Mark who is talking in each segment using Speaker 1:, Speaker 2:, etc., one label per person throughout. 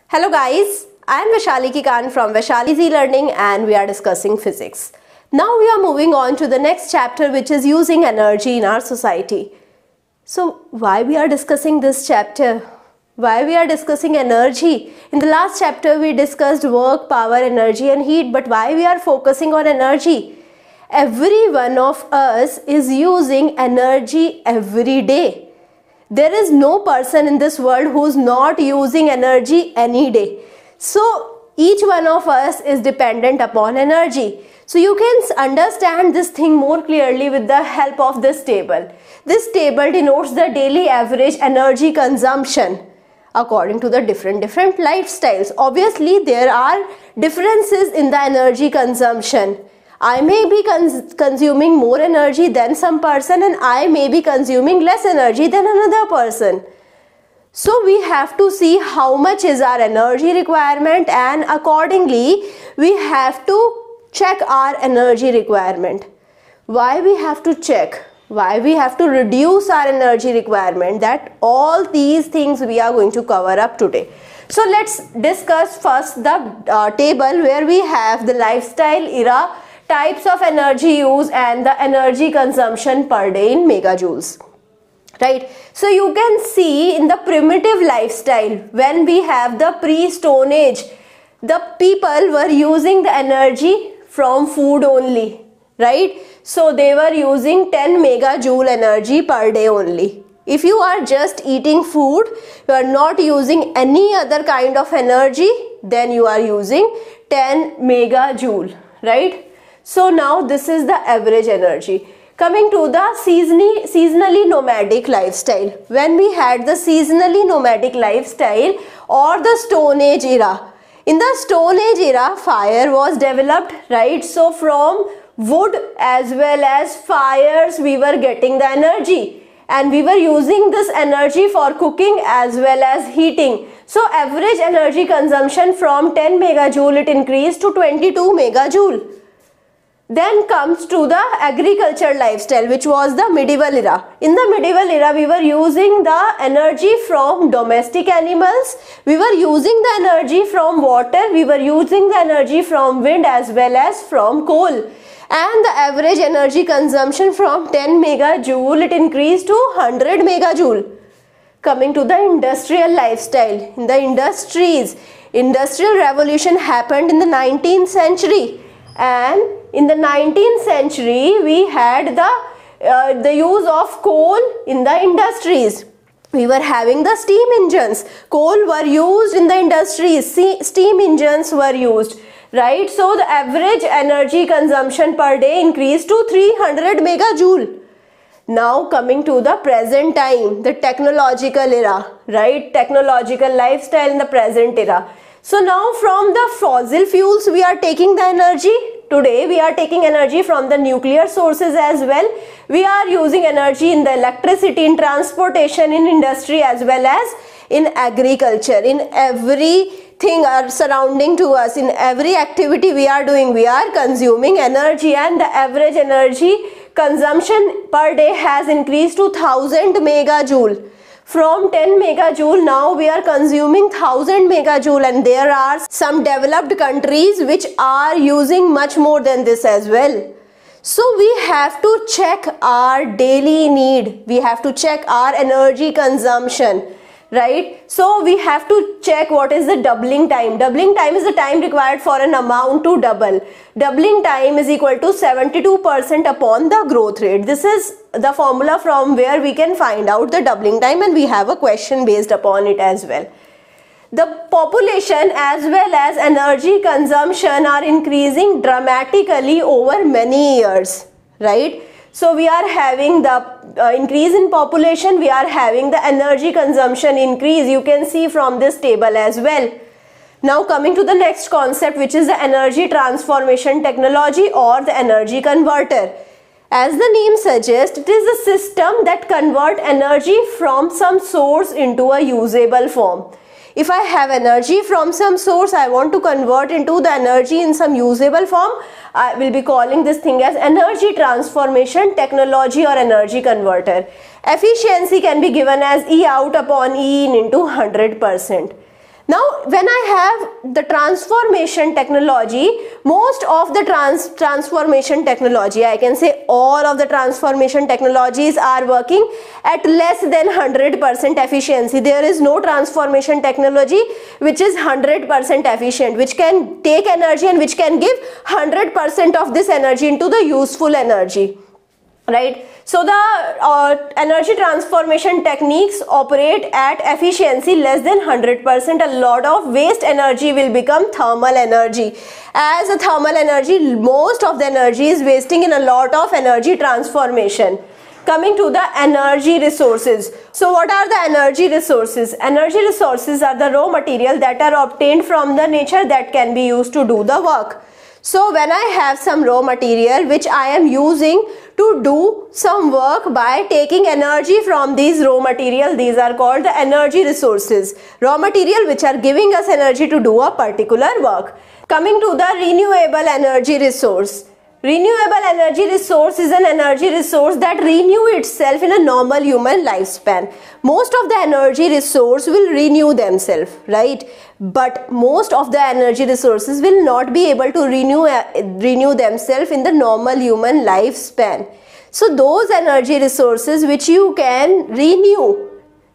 Speaker 1: Hello guys, I am Vaishali Kikan from Vaishali's e-learning and we are discussing physics. Now we are moving on to the next chapter, which is using energy in our society. So why we are discussing this chapter? Why we are discussing energy? In the last chapter we discussed work, power, energy and heat, but why we are focusing on energy? Every one of us is using energy every day. There is no person in this world who is not using energy any day. So each one of us is dependent upon energy. So you can understand this thing more clearly with the help of this table. This table denotes the daily average energy consumption according to the different lifestyles. Obviously there are differences in the energy consumption. I may be consuming more energy than some person and I may be consuming less energy than another person. So we have to see how much is our energy requirement, and accordingly we have to check our energy requirement. Why we have to check? Why we have to reduce our energy requirement? That all these things we are going to cover up today. So let's discuss first the table where we have the lifestyle era, types of energy use and the energy consumption per day in megajoules. Right, so you can see in the primitive lifestyle, when we have the pre-Stone Age, the people were using the energy from food only, right? So they were using 10 megajoule energy per day only. If you are just eating food, you are not using any other kind of energy, then you are using 10 megajoule, right? So now this is the average energy. Coming to the seasonally nomadic lifestyle. When we had the seasonally nomadic lifestyle or the Stone Age era. In the Stone Age era, fire was developed, right? So from wood as well as fires we were getting the energy. And we were using this energy for cooking as well as heating. So average energy consumption from 10 megajoule it increased to 22 megajoule. Then comes to the agriculture lifestyle, which was the medieval era. In the medieval era, we were using the energy from domestic animals, we were using the energy from water, we were using the energy from wind as well as from coal. And the average energy consumption from 10 megajoule, it increased to 100 megajoule. Coming to the industrial lifestyle. In the industries, industrial revolution happened in the 19th century. And in the 19th century, we had the use of coal in the industries. We were having the steam engines. Coal were used in the industries. Steam engines were used, right? So the average energy consumption per day increased to 300 megajoule. Now coming to the present time, the technological era, right? Technological lifestyle in the present era. So now from the fossil fuels we are taking the energy. Today we are taking energy from the nuclear sources as well. We are using energy in the electricity, in transportation, in industry as well as in agriculture. In everything are surrounding to us, in every activity we are doing, we are consuming energy, and the average energy consumption per day has increased to 1000 megajoule. From 10 megajoule now we are consuming 1000 megajoule, and there are some developed countries which are using much more than this as well. So we have to check our daily need. We have to check our energy consumption, right? So we have to check what is the doubling time. Doubling time is the time required for an amount to double. Doubling time is equal to 72% upon the growth rate. This is the formula from where we can find out the doubling time, and we have a question based upon it as well. The population as well as energy consumption are increasing dramatically over many years, right? So we are having the increase in population, we are having the energy consumption increase. You can see from this table as well. Now coming to the next concept, which is the energy transformation technology or the energy converter. As the name suggests, it is a system that converts energy from some source into a usable form. If I have energy from some source, I want to convert into the energy in some usable form, I will be calling this thing as energy transformation technology or energy converter. Efficiency can be given as E out upon E in into 100%. Now when I have the transformation technology, most of the transformation technology, I can say all of the transformation technologies are working at less than 100% efficiency. There is no transformation technology which is 100% efficient, which can take energy and which can give 100% of this energy into the useful energy, right? So the energy transformation techniques operate at efficiency less than 100%. A lot of waste energy will become thermal energy. As a thermal energy, most of the energy is wasting in a lot of energy transformation. Coming to the energy resources. So what are the energy resources? Energy resources are the raw material that are obtained from the nature that can be used to do the work. So when I have some raw material which I am using to do some work by taking energy from these raw material, these are called the energy resources. Raw material which are giving us energy to do a particular work. Coming to the renewable energy resource. Renewable energy resource is an energy resource that renew itself in a normal human lifespan. Most of the energy resource will renew themselves, right? But most of the energy resources will not be able to renew themselves in the normal human lifespan. So those energy resources which you can renew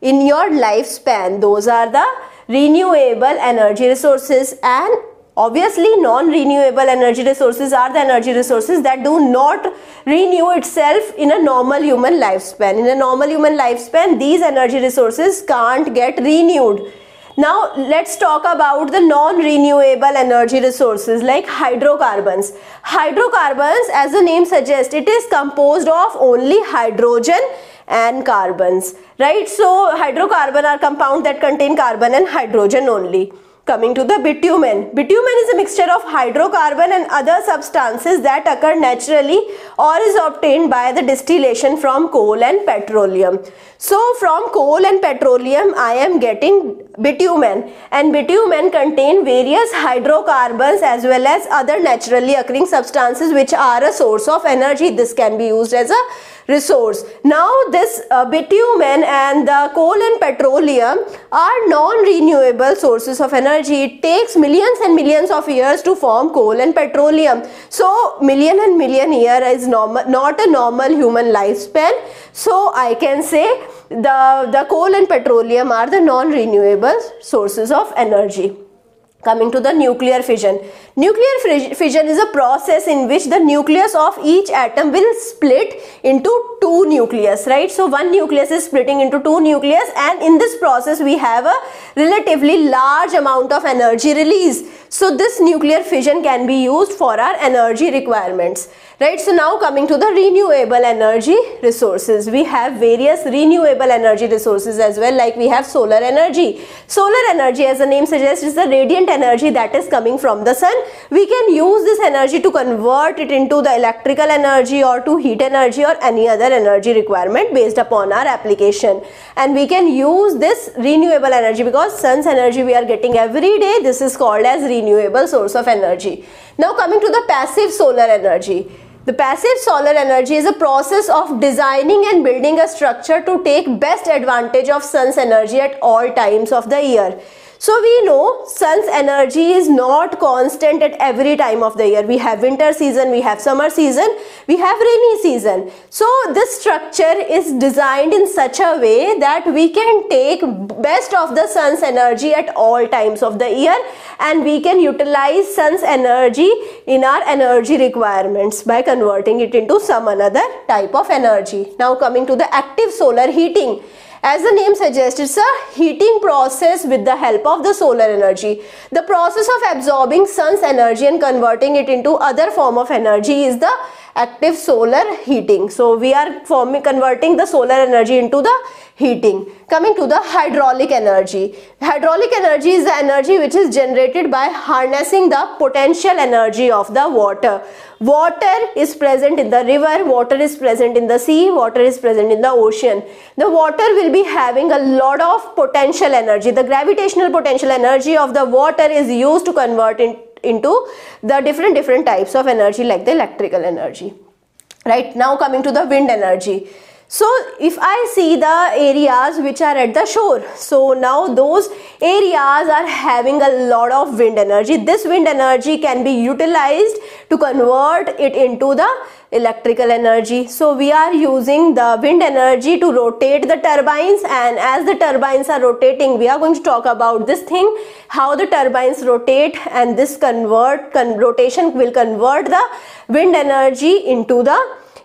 Speaker 1: in your lifespan, those are the renewable energy resources. And obviously non-renewable energy resources are the energy resources that do not renew itself in a normal human lifespan. In a normal human lifespan, these energy resources can't get renewed. Now let's talk about the non-renewable energy resources like hydrocarbons. Hydrocarbons, as the name suggests, it is composed of only hydrogen and carbons, right? So hydrocarbon are compounds that contain carbon and hydrogen only. Coming to the bitumen. Bitumen is a mixture of hydrocarbon and other substances that occur naturally or is obtained by the distillation from coal and petroleum. So from coal and petroleum I am getting bitumen, and bitumen contain various hydrocarbons as well as other naturally occurring substances which are a source of energy. This can be used as a resource. Now this bitumen and the coal and petroleum are non-renewable sources of energy. It takes millions and millions of years to form coal and petroleum. So million and million year is not a normal human lifespan. So I can say the coal and petroleum are the non-renewable sources of energy. Coming to the nuclear fission. Nuclear fission is a process in which the nucleus of each atom will split into two nucleus, right? So one nucleus is splitting into two nucleus, and in this process we have a relatively large amount of energy release. So this nuclear fission can be used for our energy requirements, right? So now coming to the renewable energy resources. We have various renewable energy resources as well, like we have solar energy. Solar energy, as the name suggests, is the radiant energy that is coming from the sun. We can use this energy to convert it into the electrical energy or to heat energy or any other energy requirement based upon our application. And we can use this renewable energy because sun's energy we are getting every day. This is called as renewable source of energy. Now coming to the passive solar energy. The passive solar energy is a process of designing and building a structure to take best advantage of sun's energy at all times of the year. So we know sun's energy is not constant at every time of the year. We have winter season, we have summer season, we have rainy season. So this structure is designed in such a way that we can take best of the sun's energy at all times of the year, and we can utilize sun's energy in our energy requirements by converting it into some another type of energy. Now coming to the active solar heating. As the name suggests, it's a heating process with the help of the solar energy. The process of absorbing sun's energy and converting it into other form of energy is the active solar heating. So we are converting the solar energy into the heating. Coming to the hydraulic energy. Hydraulic energy is the energy which is generated by harnessing the potential energy of the water. Water is present in the river, water is present in the sea, water is present in the ocean. The water will be having a lot of potential energy. The gravitational potential energy of the water is used to convert into the different types of energy like the electrical energy. Right, now coming to the wind energy. So if I see the areas which are at the shore, so now those areas are having a lot of wind energy. This wind energy can be utilized to convert it into the electrical energy. So we are using the wind energy to rotate the turbines, and as the turbines are rotating, we are going to talk about this thing, how the turbines rotate, and this rotation will convert the wind energy into the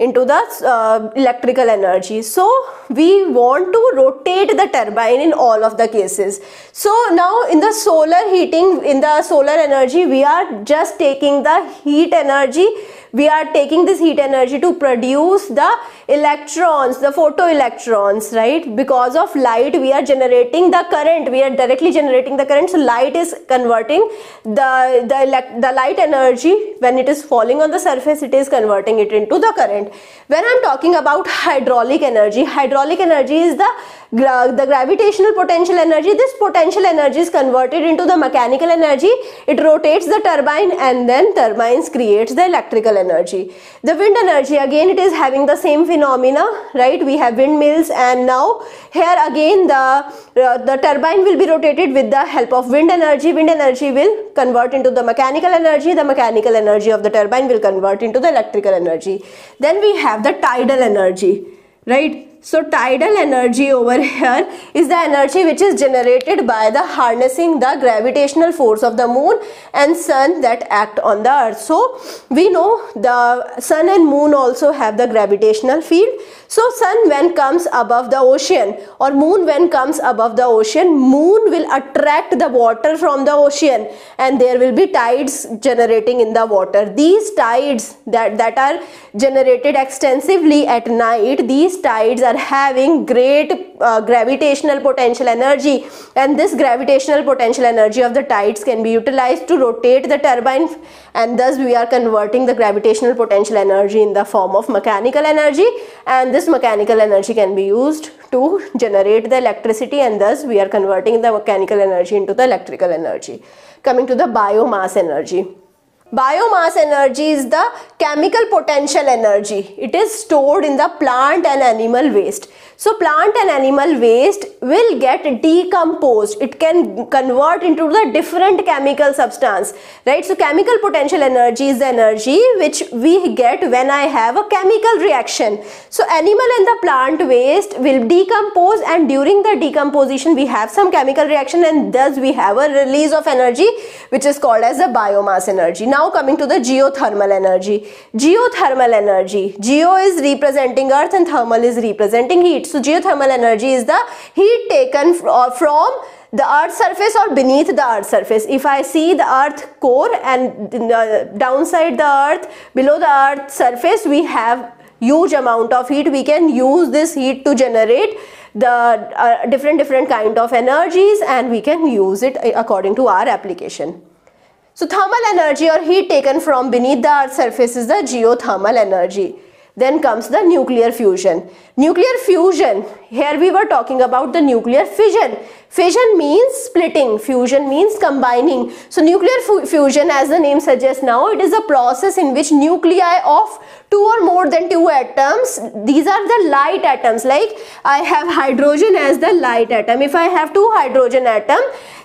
Speaker 1: electrical energy. So we want to rotate the turbine in all of the cases. So now in the solar heating, in the solar energy, we are just taking the heat energy. We are taking this heat energy to produce the electrons, the photoelectrons, right? Because of light, we are generating the current. We are directly generating the current. So light is converting the light energy. When it is falling on the surface, it is converting it into the current. When I'm talking about hydraulic energy is the gravitational potential energy. This potential energy is converted into the mechanical energy. It rotates the turbine, and then turbines creates the electrical energy. The wind energy, again, it is having the same phenomena, right? We have windmills, and now here again the turbine will be rotated with the help of wind energy. Wind energy will convert into the mechanical energy. The mechanical energy of the turbine will convert into the electrical energy. Then we have the tidal energy, right? So tidal energy over here is the energy which is generated by the harnessing the gravitational force of the moon and sun that act on the earth. So we know the sun and moon also have the gravitational field. So sun when comes above the ocean, or moon when comes above the ocean, moon will attract the water from the ocean, and there will be tides generating in the water. These tides that are generated extensively at night, these tides are having great gravitational potential energy, and this gravitational potential energy of the tides can be utilized to rotate the turbine, and thus we are converting the gravitational potential energy in the form of mechanical energy, and this mechanical energy can be used to generate the electricity, and thus we are converting the mechanical energy into the electrical energy. Coming to the biomass energy. Biomass energy is the chemical potential energy. It is stored in the plant and animal waste. So plant and animal waste will get decomposed. It can convert into the different chemical substance, right? So chemical potential energy is the energy which we get when I have a chemical reaction. So animal and the plant waste will decompose, and during the decomposition we have some chemical reaction, and thus we have a release of energy which is called as the biomass energy. Now coming to the geothermal energy. Geothermal energy. Geo is representing earth and thermal is representing heat. So geothermal energy is the heat taken from the earth's surface or beneath the earth's surface. If I see the earth core and downside the earth, below the earth's surface, we have huge amount of heat. We can use this heat to generate the different kind of energies, and we can use it according to our application. So thermal energy or heat taken from beneath the earth's surface is the geothermal energy. Then comes the nuclear fusion. Nuclear fusion, here we were talking about the nuclear fission. Fission means splitting, fusion means combining. So nuclear fusion, as the name suggests now, it is a process in which nuclei of two or more than two atoms, these are the light atoms, like I have hydrogen as the light atom. If I have two hydrogen atom,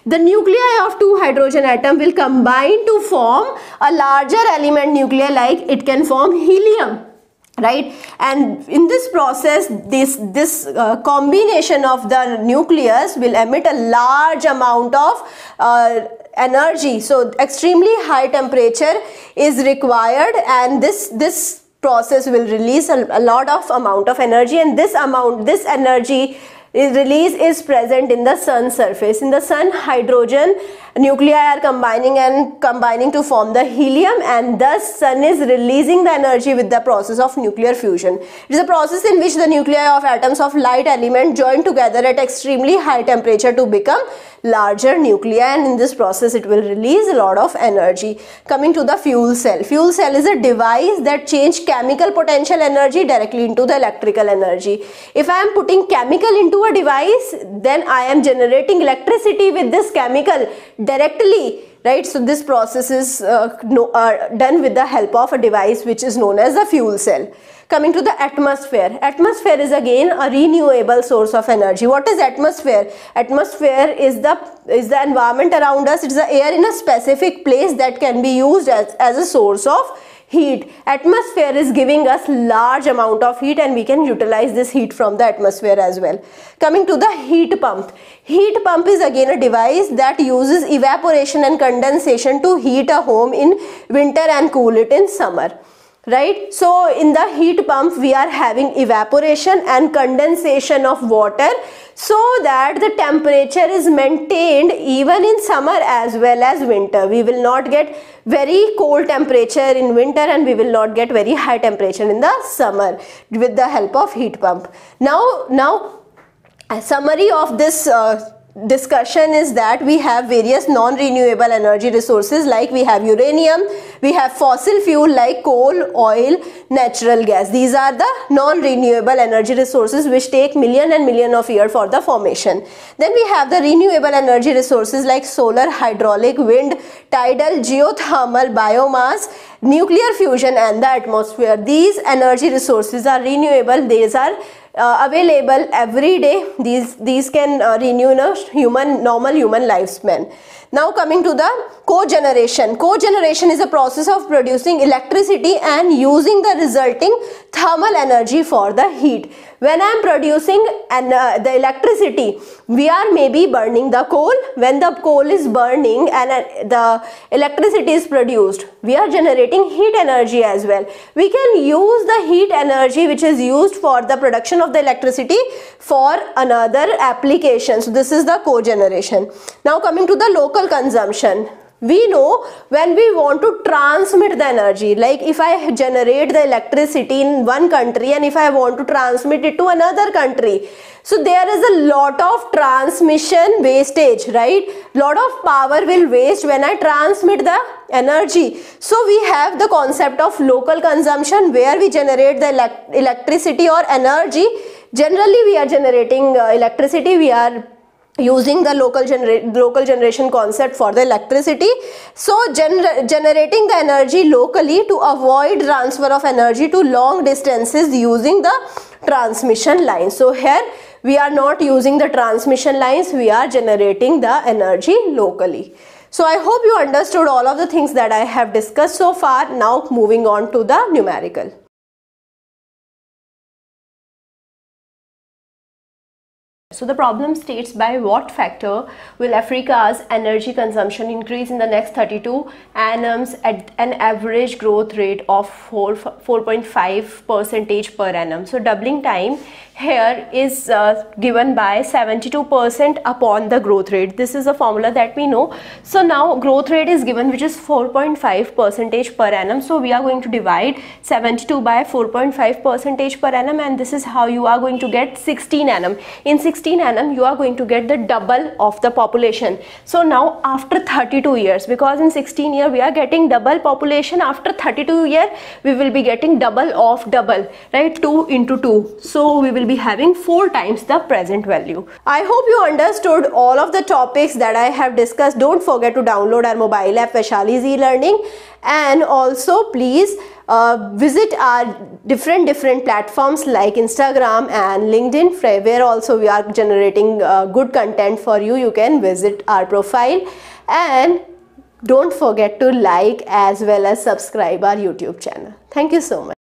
Speaker 1: the nuclei of two hydrogen atom will combine to form a larger element nuclei, like it can form helium, right? And in this process, this combination of the nucleus will emit a large amount of energy. So extremely high temperature is required, and this process will release a lot of amount of energy, and this energy release is present in the sun's surface. In the sun, hydrogen nuclei are combining to form the helium, and thus sun is releasing the energy with the process of nuclear fusion. It is a process in which the nuclei of atoms of light element join together at extremely high temperature to become larger nuclei, and in this process it will release a lot of energy. Coming to the fuel cell. Fuel cell is a device that changes chemical potential energy directly into the electrical energy. If I am putting chemical into a device, then I am generating electricity with this chemical directly right? So this process is done with the help of a device which is known as the fuel cell. Coming to the atmosphere. Atmosphere is again a renewable source of energy. What is atmosphere? Atmosphere is the environment around us. It's the air in a specific place that can be used as a source of heat. Atmosphere is giving us large amount of heat, and we can utilize this heat from the atmosphere as well. Coming to the heat pump. Heat pump is again a device that uses evaporation and condensation to heat a home in winter and cool it in summer. Right? So in the heat pump we are having evaporation and condensation of water so that the temperature is maintained even in summer as well as winter. We will not get very cold temperature in winter, and we will not get very high temperature in the summer with the help of heat pump. Now a summary of this discussion is that we have various non-renewable energy resources, like we have uranium, we have fossil fuel like coal, oil, natural gas. These are the non-renewable energy resources which take million and million of years for the formation. Then we have the renewable energy resources like solar, hydraulic, wind, tidal, geothermal, biomass, nuclear fusion and the atmosphere. These energy resources are renewable. These are available every day. These can renew in a normal human lifespan. Now coming to the cogeneration. Cogeneration is a process of producing electricity and using the resulting thermal energy for the heat. When I am producing the electricity, we are maybe burning the coal. When the coal is burning and the electricity is produced, we are generating heat energy as well. We can use the heat energy which is used for the production of the electricity for another application. So this is the cogeneration. Now coming to the local consumption. We know when we want to transmit the energy, like if I generate the electricity in one country and if I want to transmit it to another country, so there is a lot of transmission wastage, right? Lot of power will waste when I transmit the energy. So we have the concept of local consumption, where we generate the electricity or energy. Generally we are generating electricity, we are using the local generation concept for the electricity. So generating the energy locally to avoid transfer of energy to long distances using the transmission lines. So here we are not using the transmission lines, we are generating the energy locally. So I hope you understood all of the things that I have discussed so far. Now moving on to the numerical. So the problem states, by what factor will Africa's energy consumption increase in the next 32 annums at an average growth rate of 4.5% per annum. So doubling time here is given by 72% upon the growth rate. This is a formula that we know. So now growth rate is given, which is 4.5% per annum. So we are going to divide 72 by 4.5% per annum, and this is how you are going to get 16 annum. In 16 annum you are going to get the double of the population. So now after 32 years, because in 16 year we are getting double population, after 32 year we will be getting double of double, right? 2 into 2. So we will be having 4 times the present value. I hope you understood all of the topics that I have discussed. Don't forget to download our mobile app Vaishali's e-learning, and also please visit our different platforms like Instagram and LinkedIn, where also we are generating good content for you. You can visit our profile, and don't forget to like as well as subscribe our YouTube channel. Thank you so much.